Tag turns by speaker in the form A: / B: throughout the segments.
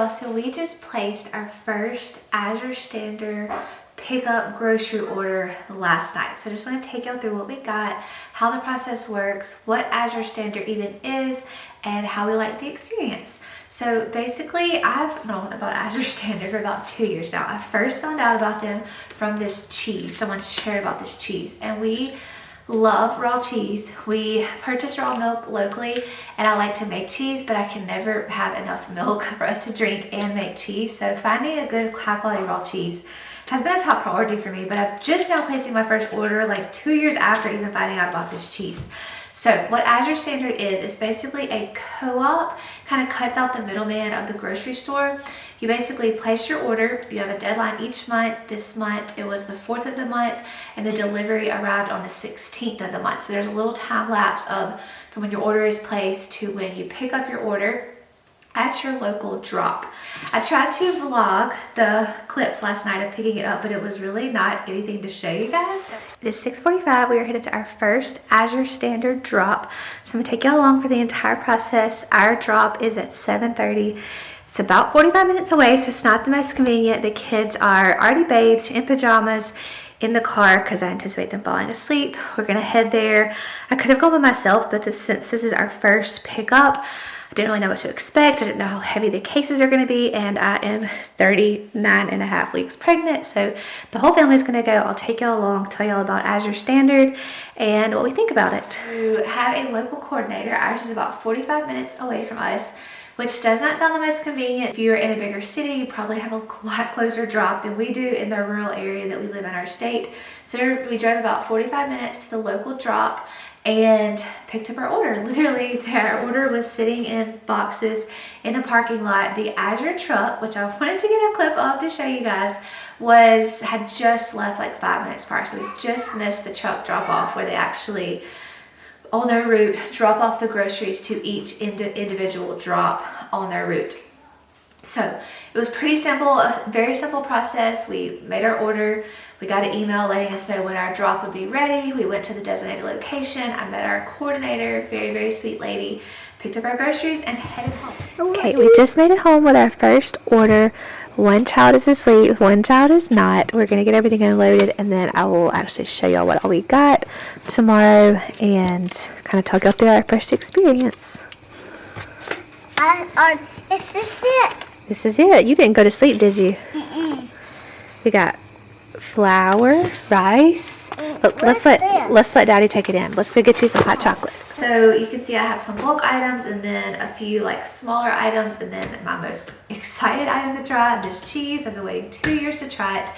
A: y'all, so we just placed our first Azure Standard pickup grocery order last night. So I just want to take y'all through what we got, how the process works, what Azure Standard even is, and how we like the experience. So basically, I've known about Azure Standard for about 2 years now. I first found out about them from this cheese. Someone shared about this cheese, and we love raw cheese. We purchase raw milk locally, and I like to make cheese, but I can never have enough milk for us to drink and make cheese. So finding a good high quality raw cheese has been a top priority for me, but I'm just now placing my first order like 2 years after even finding out about this cheese. So what Azure Standard is basically a co-op, kind of cuts out the middleman of the grocery store. You basically place your order, you have a deadline each month. This month, it was the 4th of the month, and the delivery arrived on the 16th of the month. So there's a little time lapse of from when your order is placed to when you pick up your order at your local drop. I tried to vlog the clips last night of picking it up, but it was really not anything to show you guys. It is 6:45. We are headed to our first Azure Standard drop. So I'm gonna take y'all along for the entire process. Our drop is at 7:30. It's about 45 minutes away, so it's not the most convenient. The kids are already bathed in pajamas in the car because I anticipate them falling asleep. We're gonna head there. I could have gone by myself, but since this is our first pickup, I didn't really know what to expect. I didn't know how heavy the cases are going to be, and I am 39 and a half weeks pregnant, so the whole family is going to go. I'll take y'all along, tell y'all about Azure Standard and what we think about it. To have a local coordinator, ours is about 45 minutes away from us, which does not sound the most convenient. If you're in a bigger city, you probably have a lot closer drop than we do in the rural area that we live in our state. So we drove about 45 minutes to the local drop and picked up our order. Literally, our order was sitting in boxes in a parking lot. The Azure truck, which I wanted to get a clip of to show you guys, had just left like 5 minutes prior. So we just missed the truck drop off where they actually, on their route, drop off the groceries to each individual drop on their route. So it was pretty simple, a very simple process. We made our order. We got an email letting us know when our drop would be ready. We went to the designated location. I met our coordinator, very, very sweet lady, picked up our groceries and headed home. Okay, we just made it home with our first order. One child is asleep, one child is not. We're gonna get everything unloaded, and then I will actually show y'all what all we got tomorrow and kind of talk y'all through our first experience.
B: Is this it?
A: This is it. You didn't go to sleep, did you? We got flour, rice. Let's let Daddy take it in. Let's go get you some hot chocolate. So you can see I have some bulk items and then a few like smaller items, and then my most excited item to try, this cheese. I've been waiting 2 years to try it,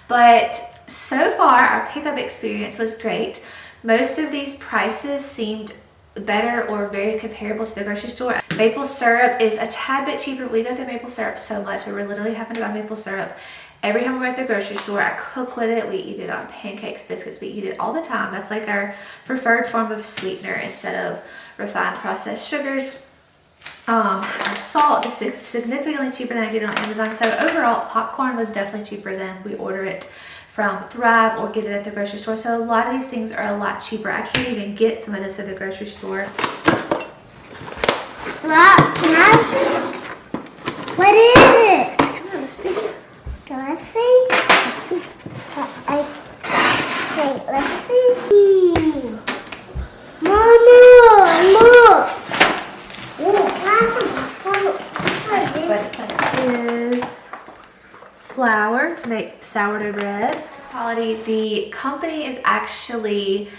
A: but so far our pickup experience was great. Most of these prices seemed better or very comparable to the grocery store. Maple syrup is a tad bit cheaper. We go through maple syrup so much, we're literally having to buy maple syrup every time we're at the grocery store. I cook with it. We eat it on pancakes, biscuits. We eat it all the time. That's like our preferred form of sweetener instead of refined processed sugars. Our salt is significantly cheaper than I get on Amazon. So overall, popcorn was definitely cheaper than we order it from Thrive or get it at the grocery store. So a lot of these things are a lot cheaper. I can't even get some of this at the grocery store.
B: What is it?
A: Come on, let's see.
B: Can I see?
A: Let's see.
B: Okay, let's see. Mama, look.
A: But this is flour to make sourdough bread. Quality. The company is actually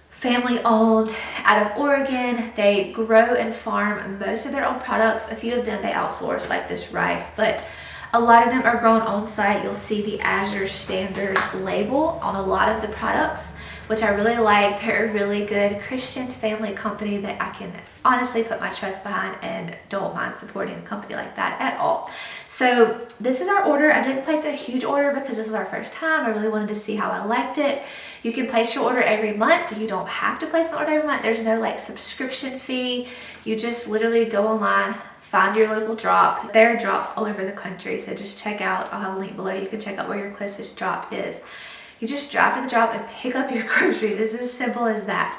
A: family owned out of Oregon. They grow and farm most of their own products. A few of them they outsource, like this rice, but a lot of them are grown on site. You'll see the Azure Standard label on a lot of the products, which I really like. They're a really good Christian family company that I can honestly put my trust behind and don't mind supporting a company like that at all. So this is our order. I didn't place a huge order because this was our first time. I really wanted to see how I liked it. You can place your order every month. You don't have to place an order every month. There's no like subscription fee. You just literally go online, find your local drop. There are drops all over the country, so just check out, I'll have a link below. You can check out where your closest drop is. You just drive to the drop and pick up your groceries. It's as simple as that.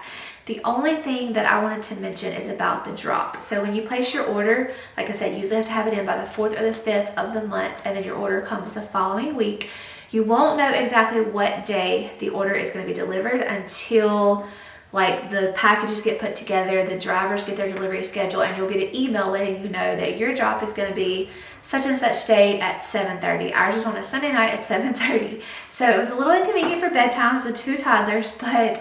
A: The only thing that I wanted to mention is about the drop. So when you place your order, like I said, you usually have to have it in by the 4th or the 5th of the month, and then your order comes the following week. You won't know exactly what day the order is going to be delivered until like the packages get put together, the drivers get their delivery schedule, and you'll get an email letting you know that your drop is going to be such and such date at 7:30. Ours was on a Sunday night at 7:30. So it was a little inconvenient for bedtimes with 2 toddlers, but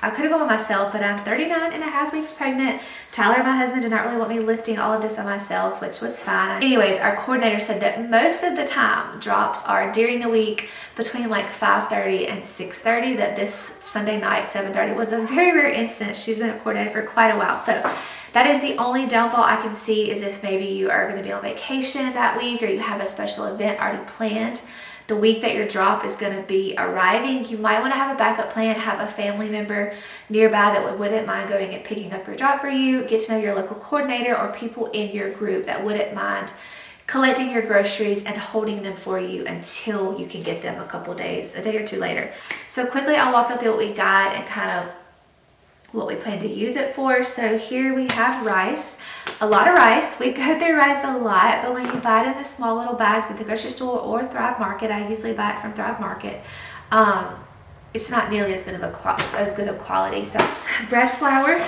A: I could have gone by myself, but I'm 39 and a half weeks pregnant. Tyler, my husband, did not really want me lifting all of this on myself, which was fine. Anyways, our coordinator said that most of the time drops are during the week between like 5:30 and 6:30, that this Sunday night, 7:30, was a very rare instance. She's been a coordinator for quite a while. So that is the only downfall I can see, is if maybe you are going to be on vacation that week or you have a special event already planned. The week that your drop is going to be arriving, you might want to have a backup plan, have a family member nearby that wouldn't mind going and picking up your drop for you, get to know your local coordinator or people in your group that wouldn't mind collecting your groceries and holding them for you until you can get them a day or two later. So quickly, I'll walk you through what we got and kind of what we plan to use it for. So here we have rice, a lot of rice. We go through rice a lot, but when you buy it in the small little bags at the grocery store or Thrive Market, I usually buy it from Thrive Market, it's not nearly as good of quality. So bread flour,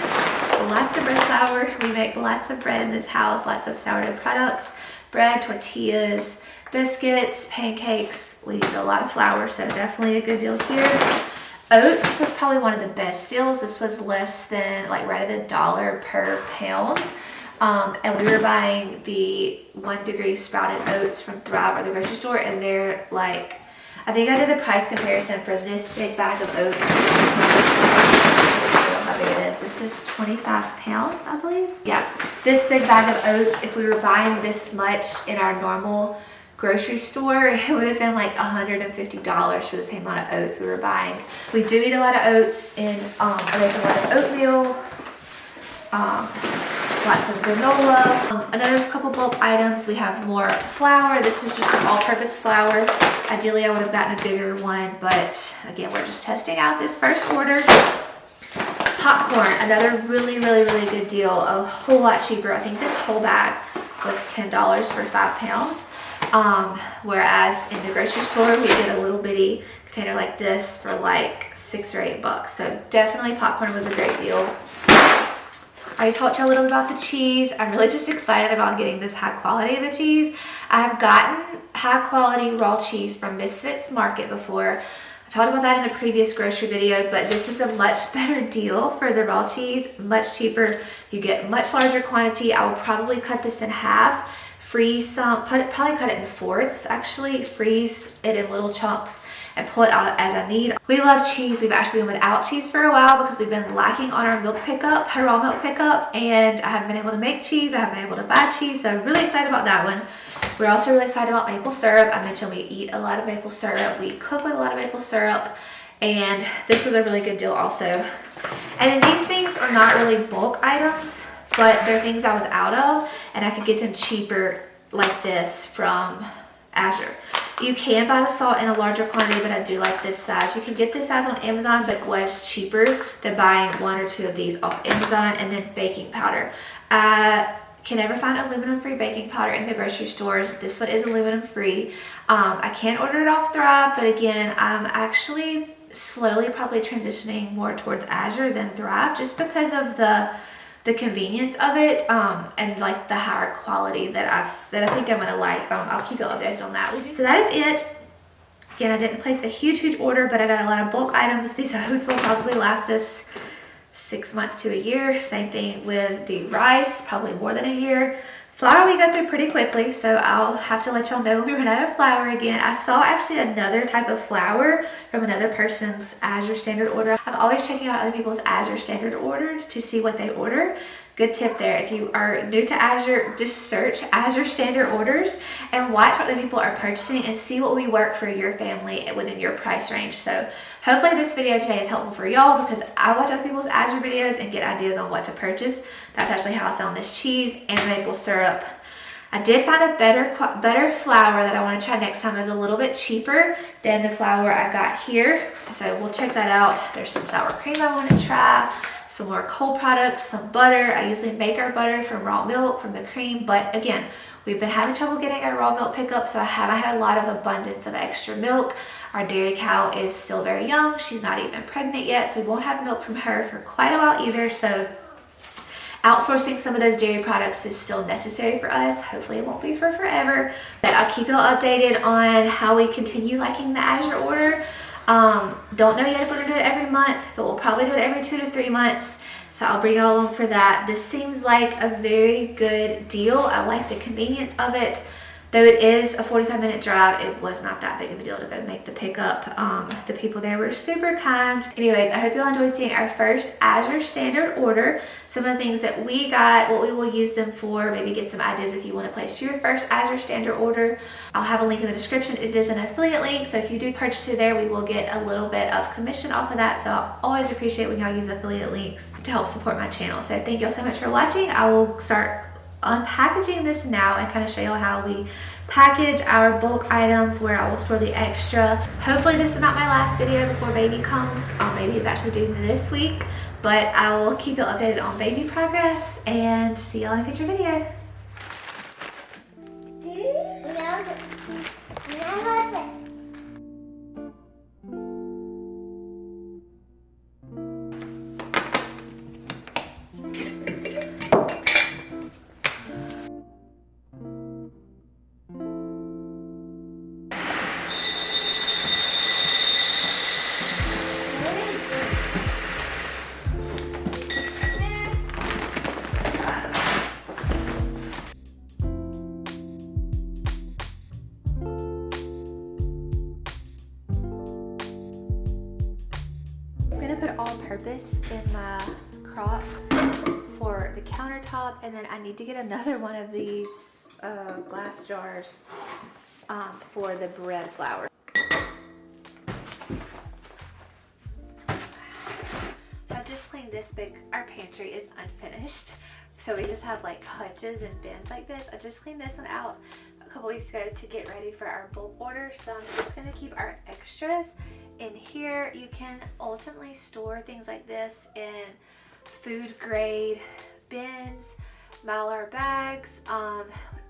A: lots of bread flour. We make lots of bread in this house, lots of sourdough products, bread, tortillas, biscuits, pancakes. We use a lot of flour, so definitely a good deal here. Oats, this was probably one of the best deals. This was less than, like, right at $1 per pound. And we were buying the 1 Degree sprouted oats from Thrive or the grocery store, and they're like, I think I did a price comparison for this big bag of oats. I don't know how big it is. This is 25 pounds, I believe. Yeah, this big bag of oats, if we were buying this much in our normal grocery store, it would have been like $150 for the same amount of oats we were buying. We do eat a lot of oats, and there's a lot of oatmeal, lots of granola. Another couple bulk items, we have more flour. This is just an all-purpose flour. Ideally, I would have gotten a bigger one, but again, we're just testing out this first order. Popcorn, another really good deal, a whole lot cheaper. I think this whole bag was $10 for 5 pounds. Whereas in the grocery store, we get a little bitty container like this for like $6 or $8. So definitely popcorn was a great deal. I talked to you a little bit about the cheese. I'm really just excited about getting this high quality of the cheese. I have gotten high quality raw cheese from Misfits Market before. I've talked about that in a previous grocery video, but this is a much better deal for the raw cheese, much cheaper. You get much larger quantity. I will probably cut this in half. Freeze some, probably cut it in fourths actually, freeze it in little chunks and pull it out as I need. We love cheese. We've actually been without cheese for a while because we've been lacking on our milk pickup, our raw milk pickup, and I haven't been able to make cheese. I haven't been able to buy cheese, so I'm really excited about that one. We're also really excited about maple syrup. I mentioned we eat a lot of maple syrup. We cook with a lot of maple syrup, and this was a really good deal also. And then these things are not really bulk items, but they're things I was out of, and I could get them cheaper like this from Azure. You can buy the salt in a larger quantity, but I do like this size. You can get this size on Amazon, but it was cheaper than buying 1 or 2 of these off Amazon. And then baking powder. I can never find aluminum-free baking powder in the grocery stores. This one is aluminum-free. I can order it off Thrive, but again, I'm actually slowly probably transitioning more towards Azure than Thrive, just because of the convenience of it, and like the higher quality that I think I'm gonna like. I'll keep you updated on that. So that is it. Again, I didn't place a huge order, but I got a lot of bulk items. These oats will probably last us 6 months to a year. Same thing with the rice, probably more than a year. Flour we go through pretty quickly, so I'll have to let y'all know when we run out of flour again. I saw actually another type of flour from another person's Azure Standard order. I'm always checking out other people's Azure Standard orders to see what they order. Good tip there. If you are new to Azure, just search Azure Standard orders and watch what other people are purchasing and see what will work for your family within your price range. So hopefully this video today is helpful for y'all, because I watch other people's Azure videos and get ideas on what to purchase. That's actually how I found this cheese and maple syrup. I did find a better flour that I want to try next time. Is a little bit cheaper than the flour I got here. So we'll check that out. There's some sour cream I want to try. some more cold products, some butter. I usually make our butter from raw milk, from the cream, but again, we've been having trouble getting our raw milk pickup, so I haven't had a lot of abundance of extra milk. Our dairy cow is still very young. She's not even pregnant yet, so we won't have milk from her for quite a while either. So outsourcing some of those dairy products is still necessary for us. Hopefully it won't be for forever, but I'll keep y'all updated on how we continue liking the Azure order. Don't know yet if we're gonna do it every month, but we'll probably do it every 2 to 3 months. So I'll bring y'all along for that. This seems like a very good deal. I like the convenience of it. Though it is a 45-minute drive, it was not that big of a deal to go make the pickup. The people there were super kind. Anyways, I hope you all enjoyed seeing our first Azure Standard order. Some of the things that we got, what we will use them for, maybe get some ideas if you want to place your first Azure Standard order. I'll have a link in the description. It is an affiliate link, so if you do purchase through there, we will get a little bit of commission off of that. So I always appreciate when y'all use affiliate links to help support my channel. So thank y'all so much for watching. I will start unpackaging this now and kind of show you how we package our bulk items, where I will store the extra. Hopefully this is not my last video before baby comes. Baby is actually due this week, but I will keep you updated on baby progress and see y'all in a future video. Put all-purpose in my crock for the countertop, and then I need to get another one of these glass jars for the bread flour. So I just cleaned this big. Our pantry is unfinished, so we just have like hutches and bins like this. I just cleaned this one out a couple weeks ago to get ready for our bulk order, so I'm just gonna keep our extras in here. You can ultimately store things like this in food grade bins, Mylar bags.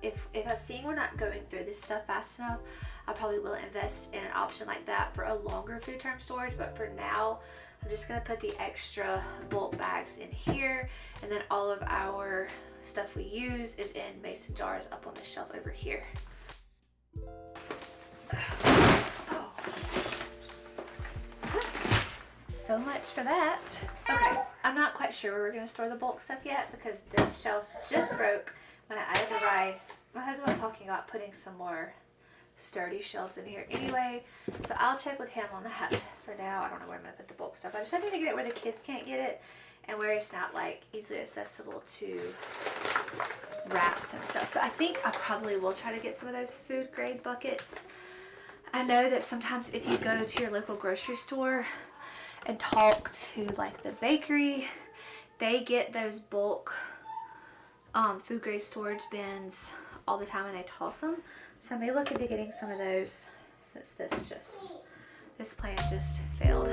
A: If I'm seeing we're not going through this stuff fast enough, I probably will invest in an option like that for a longer food term storage. But for now, I'm just gonna put the extra bulk bags in here, and then all of our stuff we use is in mason jars up on the shelf over here. So much for that. Okay, I'm not quite sure where we're gonna store the bulk stuff yet, because this shelf just broke when I added the rice. My husband was talking about putting some more sturdy shelves in here anyway, so I'll check with him on that. For now, I don't know where I'm gonna put the bulk stuff. I just have to get it where the kids can't get it, and where it's not like easily accessible to rats and stuff. So I think I probably will try to get some of those food grade buckets. I know that sometimes if you go to your local grocery store and talk to like the bakery, they get those bulk food grade storage bins all the time and they toss them. So I may look into getting some of those, since this plan just failed.